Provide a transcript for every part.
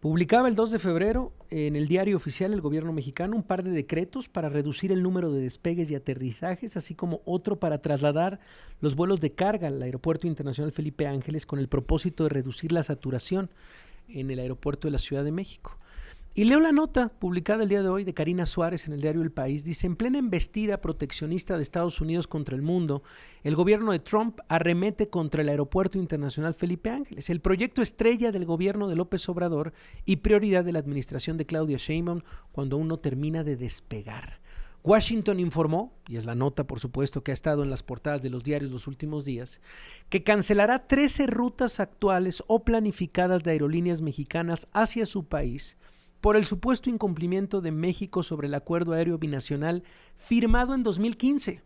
Publicaba el 2 de febrero en el Diario Oficial el gobierno mexicano un par de decretos para reducir el número de despegues y aterrizajes, así como otro para trasladar los vuelos de carga al Aeropuerto Internacional Felipe Ángeles con el propósito de reducir la saturación en el aeropuerto de la Ciudad de México. Y leo la nota publicada el día de hoy de Karina Suárez en el diario El País. Dice: en plena embestida proteccionista de Estados Unidos contra el mundo, el gobierno de Trump arremete contra el Aeropuerto Internacional Felipe Ángeles, el proyecto estrella del gobierno de López Obrador y prioridad de la administración de Claudia Sheinbaum cuando aún no termina de despegar. Washington informó, y es la nota por supuesto que ha estado en las portadas de los diarios los últimos días, que cancelará 13 rutas actuales o planificadas de aerolíneas mexicanas hacia su país por el supuesto incumplimiento de México sobre el acuerdo aéreo binacional firmado en 2015.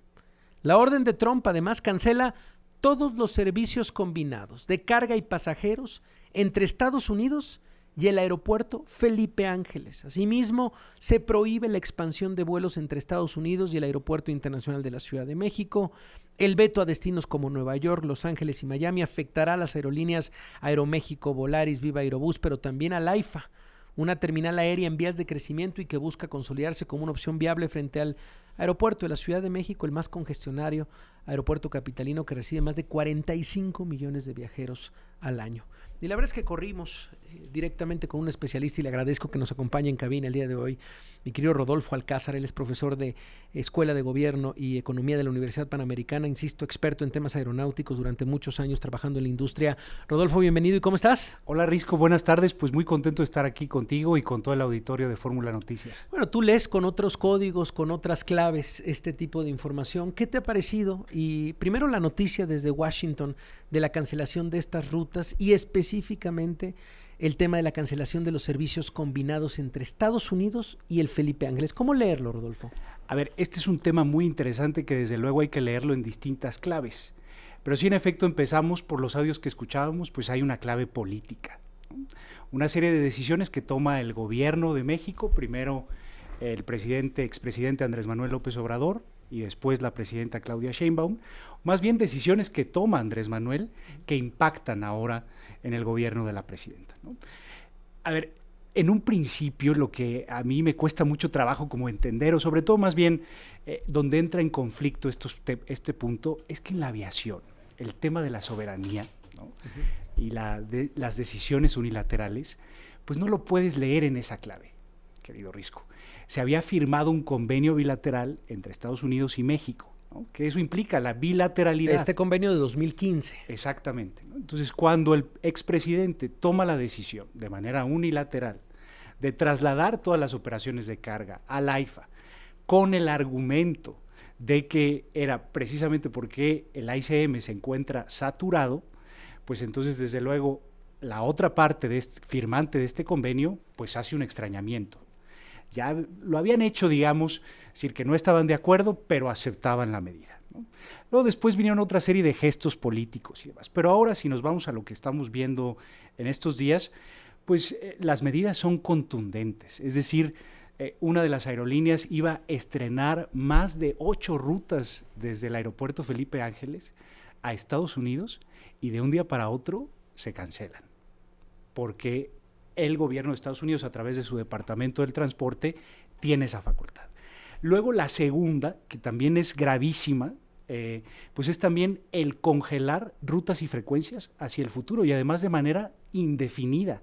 La orden de Trump además cancela todos los servicios combinados de carga y pasajeros entre Estados Unidos y el aeropuerto Felipe Ángeles. Asimismo, se prohíbe la expansión de vuelos entre Estados Unidos y el Aeropuerto Internacional de la Ciudad de México. El veto a destinos como Nueva York, Los Ángeles y Miami afectará a las aerolíneas Aeroméxico, Volaris, Viva Aerobús, pero también al AIFA, una terminal aérea en vías de crecimiento y que busca consolidarse como una opción viable frente al aeropuerto de la Ciudad de México, el más congestionario aeropuerto capitalino que recibe más de 45 millones de viajeros al año. Y la verdad es que corrimos directamente con un especialista y le agradezco que nos acompañe en cabina el día de hoy, mi querido Rodolfo Alcázar. Él es profesor de Escuela de Gobierno y Economía de la Universidad Panamericana, insisto, experto en temas aeronáuticos durante muchos años trabajando en la industria. Rodolfo, bienvenido, ¿y cómo estás? Hola Risco, buenas tardes, pues muy contento de estar aquí contigo y con todo el auditorio de Fórmula Noticias. Bueno, tú lees con otros códigos, con otras claves este tipo de información. ¿Qué te ha parecido? Y primero la noticia desde Washington de la cancelación de estas rutas y específicamente el tema de la cancelación de los servicios combinados entre Estados Unidos y el Felipe Ángeles. ¿Cómo leerlo, Rodolfo? A ver, este es un tema muy interesante que desde luego hay que leerlo en distintas claves. Pero si en efecto empezamos por los audios que escuchábamos, pues hay una clave política, ¿no? Una serie de decisiones que toma el gobierno de México, primero el expresidente Andrés Manuel López Obrador y después la presidenta Claudia Sheinbaum, más bien decisiones que toma Andrés Manuel que impactan ahora en el gobierno de la presidenta, ¿no? A ver, en un principio lo que a mí me cuesta mucho trabajo como entender, o sobre todo más bien donde entra en conflicto este punto, es que en la aviación, el tema de la soberanía, ¿no? Y las decisiones unilaterales, pues no lo puedes leer en esa clave, querido Risco. Se había firmado un convenio bilateral entre Estados Unidos y México, ¿no? Que eso implica la bilateralidad. Este convenio de 2015. Exactamente, ¿no? Entonces, cuando el expresidente toma la decisión de manera unilateral de trasladar todas las operaciones de carga al AIFA con el argumento de que era precisamente porque el AICM se encuentra saturado, pues entonces desde luego la otra parte firmante de este convenio pues hace un extrañamiento. Ya lo habían hecho, digamos, decir que no estaban de acuerdo, pero aceptaban la medida, ¿no? Luego después vinieron otra serie de gestos políticos y demás. Pero ahora, si nos vamos a lo que estamos viendo en estos días, pues las medidas son contundentes. Es decir, una de las aerolíneas iba a estrenar más de 8 rutas desde el aeropuerto Felipe Ángeles a Estados Unidos y de un día para otro se cancelan. Porque el gobierno de Estados Unidos, a través de su Departamento del Transporte, tiene esa facultad. Luego la segunda, que también es gravísima, pues es también el congelar rutas y frecuencias hacia el futuro y además de manera indefinida.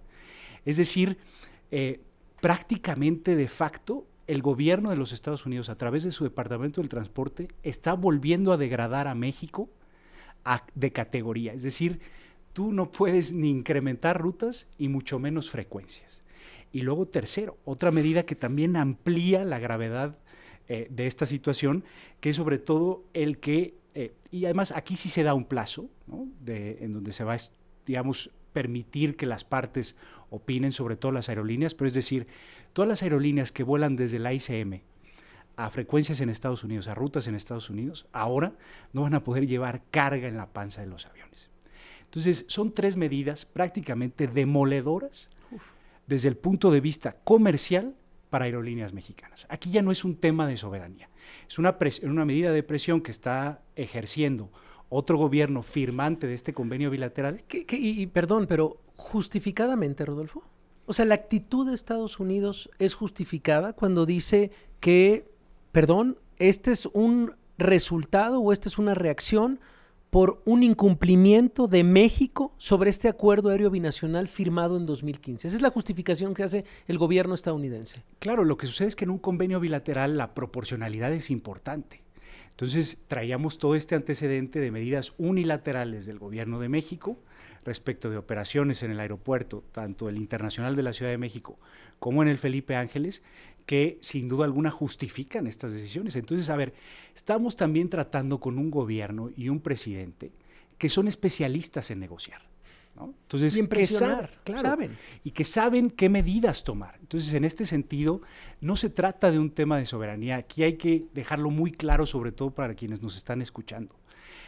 Es decir, prácticamente de facto, el gobierno de los Estados Unidos, a través de su Departamento del Transporte, está volviendo a degradar a México de categoría. Es decir, tú no puedes ni incrementar rutas y mucho menos frecuencias. Y luego tercero, otra medida que también amplía la gravedad de esta situación, que es sobre todo el que, y además aquí sí se da un plazo, ¿no? En donde se va a, digamos, permitir que las partes opinen, sobre todo las aerolíneas, pero es decir, todas las aerolíneas que vuelan desde el AICM a frecuencias en Estados Unidos, a rutas en Estados Unidos, ahora no van a poder llevar carga en la panza de los aviones. Entonces, son 3 medidas prácticamente demoledoras desde el punto de vista comercial para aerolíneas mexicanas. Aquí ya no es un tema de soberanía, es una medida de presión que está ejerciendo otro gobierno firmante de este convenio bilateral. Y perdón, pero ¿justificadamente, Rodolfo? O sea, la actitud de Estados Unidos es justificada cuando dice que, perdón, este es un resultado o esta es una reacción por un incumplimiento de México sobre este acuerdo aéreo binacional firmado en 2015. Esa es la justificación que hace el gobierno estadounidense. Claro, lo que sucede es que en un convenio bilateral la proporcionalidad es importante. Entonces traíamos todo este antecedente de medidas unilaterales del gobierno de México respecto de operaciones en el aeropuerto, tanto el Internacional de la Ciudad de México como en el Felipe Ángeles, que sin duda alguna justifican estas decisiones. Entonces, a ver, estamos también tratando con un gobierno y un presidente que son especialistas en negociar, ¿no? Entonces, saben y que saben qué medidas tomar. Entonces, en este sentido, no se trata de un tema de soberanía. Aquí hay que dejarlo muy claro, sobre todo para quienes nos están escuchando,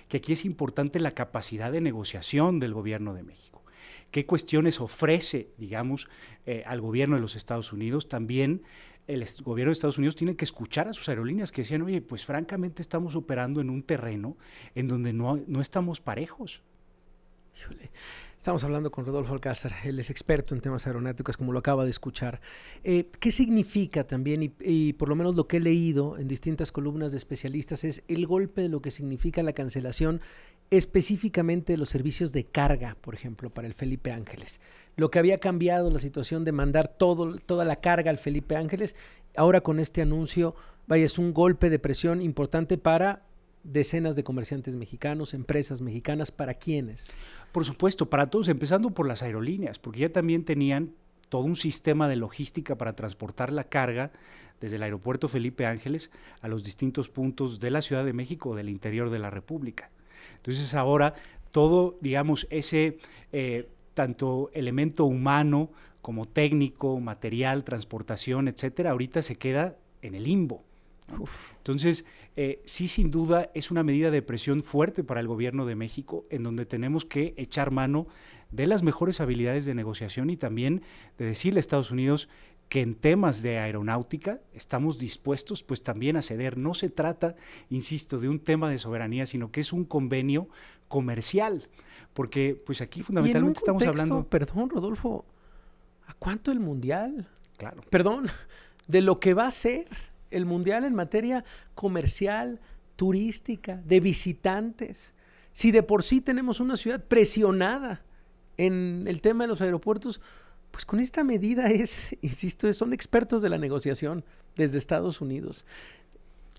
que aquí es importante la capacidad de negociación del gobierno de México. ¿Qué cuestiones ofrece, digamos, al gobierno de los Estados Unidos? También el gobierno de Estados Unidos tiene que escuchar a sus aerolíneas que decían, oye, pues francamente estamos operando en un terreno en donde no estamos parejos. Híjole. Estamos hablando con Rodolfo Alcázar, él es experto en temas aeronáuticos, como lo acaba de escuchar. ¿Qué significa también, y por lo menos lo que he leído en distintas columnas de especialistas, es el golpe de lo que significa la cancelación específicamente de los servicios de carga, por ejemplo, para el Felipe Ángeles? Lo que había cambiado la situación de mandar toda la carga al Felipe Ángeles, ahora con este anuncio, vaya, es un golpe de presión importante para decenas de comerciantes mexicanos, empresas mexicanas. ¿Para quiénes? Por supuesto, para todos, empezando por las aerolíneas, porque ya también tenían todo un sistema de logística para transportar la carga desde el aeropuerto Felipe Ángeles a los distintos puntos de la Ciudad de México o del interior de la República. Entonces ahora todo, digamos, ese tanto elemento humano como técnico, material, transportación, etcétera, ahorita se queda en el limbo. Entonces, sí, sin duda, es una medida de presión fuerte para el gobierno de México, en donde tenemos que echar mano de las mejores habilidades de negociación y también de decirle a Estados Unidos que en temas de aeronáutica estamos dispuestos pues también a ceder. No se trata, insisto, de un tema de soberanía, sino que es un convenio comercial, porque pues aquí fundamentalmente estamos hablando... Perdón, Rodolfo, ¿a cuánto el Mundial? Claro. Perdón, de lo que va a ser el Mundial en materia comercial, turística, de visitantes. Si de por sí tenemos una ciudad presionada en el tema de los aeropuertos, pues con esta medida insisto, son expertos de la negociación desde Estados Unidos.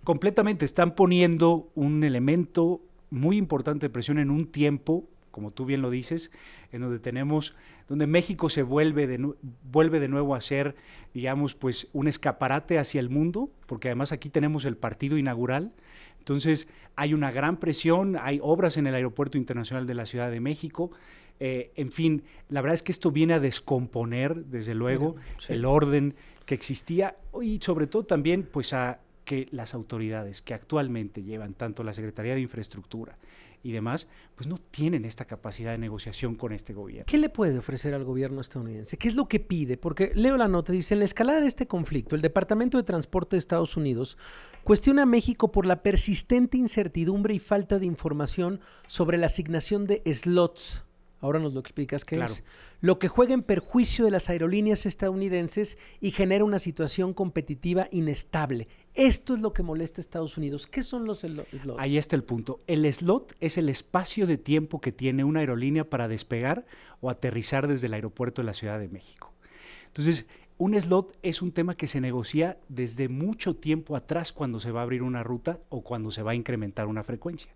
Completamente, están poniendo un elemento muy importante de presión en un tiempo, como tú bien lo dices, en donde México se vuelve de nuevo a ser, digamos, pues un escaparate hacia el mundo, porque además aquí tenemos el partido inaugural. Entonces hay una gran presión, hay obras en el Aeropuerto Internacional de la Ciudad de México. En fin, la verdad es que esto viene a descomponer, desde luego, el orden que existía y sobre todo también pues a que las autoridades que actualmente llevan tanto la Secretaría de Infraestructura y demás, pues no tienen esta capacidad de negociación con este gobierno. ¿Qué le puede ofrecer al gobierno estadounidense? ¿Qué es lo que pide? Porque leo la nota, dice, en la escalada de este conflicto, el Departamento de Transporte de Estados Unidos cuestiona a México por la persistente incertidumbre y falta de información sobre la asignación de slots. Ahora nos lo explicas qué es. Lo que juega en perjuicio de las aerolíneas estadounidenses y genera una situación competitiva inestable. Esto es lo que molesta a Estados Unidos. ¿Qué son los slots? Ahí está el punto. El slot es el espacio de tiempo que tiene una aerolínea para despegar o aterrizar desde el aeropuerto de la Ciudad de México. Entonces, un slot es un tema que se negocia desde mucho tiempo atrás cuando se va a abrir una ruta o cuando se va a incrementar una frecuencia.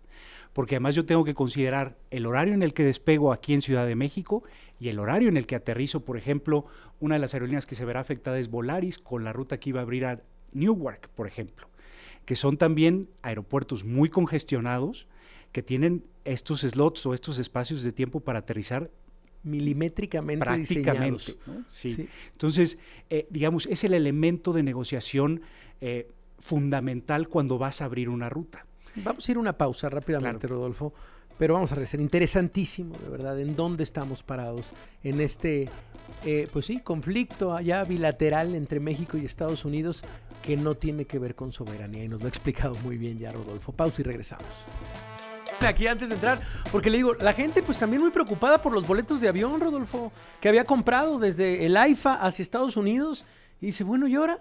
Porque además yo tengo que considerar el horario en el que despego aquí en Ciudad de México y el horario en el que aterrizo. Por ejemplo, una de las aerolíneas que se verá afectada es Volaris, con la ruta que iba a abrir a Newark, por ejemplo, que son también aeropuertos muy congestionados que tienen estos slots o estos espacios de tiempo para aterrizar milimétricamente prácticamente, ¿no? Sí. Entonces, digamos, es el elemento de negociación fundamental cuando vas a abrir una ruta. Vamos a ir a una pausa rápidamente, claro, Rodolfo, pero vamos a regresar. Interesantísimo, de verdad, en dónde estamos parados en este, pues sí, conflicto allá bilateral entre México y Estados Unidos que no tiene que ver con soberanía, y nos lo ha explicado muy bien ya Rodolfo. Pausa y regresamos. aquí antes de entrar, porque le digo, la gente pues también muy preocupada por los boletos de avión, Rodolfo, que había comprado desde el AIFA hacia Estados Unidos, y dice, bueno, ¿y ahora?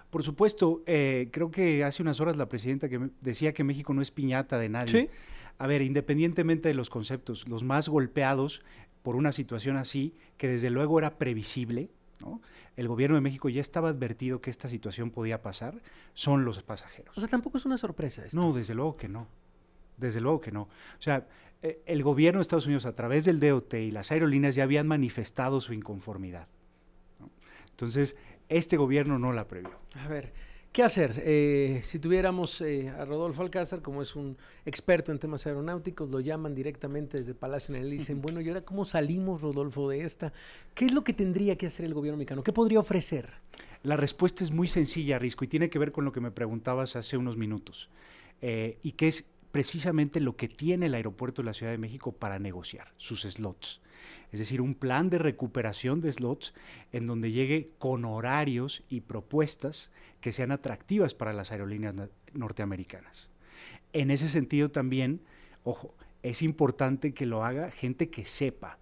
Por supuesto, creo que hace unas horas la presidenta decía que México no es piñata de nadie. Sí. A ver, independientemente de los conceptos, los más golpeados por una situación así, que desde luego era previsible, ¿no? El gobierno de México ya estaba advertido que esta situación podía pasar, son los pasajeros. O sea, tampoco es una sorpresa esto. No, desde luego que no. Desde luego que no. O sea, el gobierno de Estados Unidos a través del DOT y las aerolíneas ya habían manifestado su inconformidad, ¿no? Entonces, este gobierno no la previó. A ver, ¿qué hacer? Si tuviéramos a Rodolfo Alcázar, como es un experto en temas aeronáuticos, lo llaman directamente desde Palacio Nacional y dicen, bueno, ¿y ahora cómo salimos, Rodolfo, de esta? ¿Qué es lo que tendría que hacer el gobierno mexicano? ¿Qué podría ofrecer? La respuesta es muy sencilla, Risco, y tiene que ver con lo que me preguntabas hace unos minutos, y que es precisamente lo que tiene el aeropuerto de la Ciudad de México para negociar, sus slots. Es decir, un plan de recuperación de slots en donde llegue con horarios y propuestas que sean atractivas para las aerolíneas norteamericanas. En ese sentido también, ojo, es importante que lo haga gente que sepa.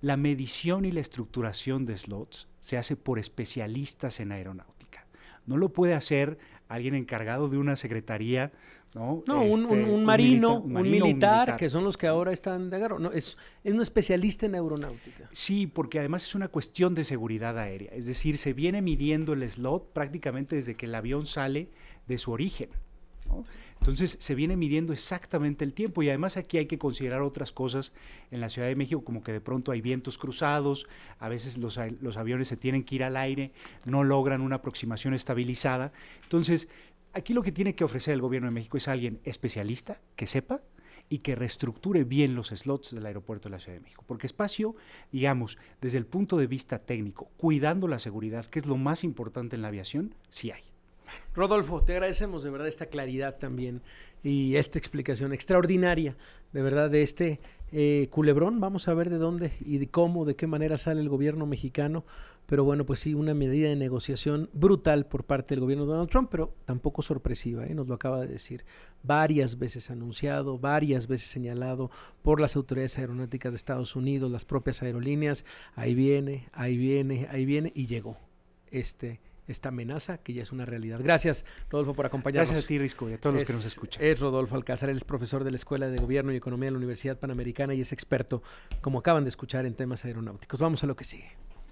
La medición y la estructuración de slots se hace por especialistas en aeronáutica. No lo puede hacer alguien encargado de una secretaría, ¿no? No, un marino, un militar, que son los que ahora están de agarro. No, es un especialista en aeronáutica. Sí, porque además es una cuestión de seguridad aérea. Es decir, se viene midiendo el slot prácticamente desde que el avión sale de su origen, ¿no? Entonces se viene midiendo exactamente el tiempo, y además aquí hay que considerar otras cosas en la Ciudad de México, como que de pronto hay vientos cruzados, a veces los aviones se tienen que ir al aire, no logran una aproximación estabilizada. Entonces, aquí lo que tiene que ofrecer el gobierno de México es alguien especialista, que sepa y que reestructure bien los slots del aeropuerto de la Ciudad de México. Porque espacio, digamos, desde el punto de vista técnico, cuidando la seguridad, que es lo más importante en la aviación, sí hay. Rodolfo, te agradecemos de verdad esta claridad también y esta explicación extraordinaria, de verdad, de este culebrón. Vamos a ver de dónde y de cómo, de qué manera sale el gobierno mexicano. Pero bueno, pues sí, una medida de negociación brutal por parte del gobierno de Donald Trump, pero tampoco sorpresiva, nos lo acaba de decir. Varias veces anunciado, varias veces señalado por las autoridades aeronáuticas de Estados Unidos, las propias aerolíneas. Ahí viene, y llegó esta amenaza que ya es una realidad. Gracias, Rodolfo, por acompañarnos. Gracias a ti, Risco, y a todos los que nos escuchan. Es Rodolfo Alcázar, él es profesor de la Escuela de Gobierno y Economía de la Universidad Panamericana y es experto, como acaban de escuchar, en temas aeronáuticos. Vamos a lo que sigue.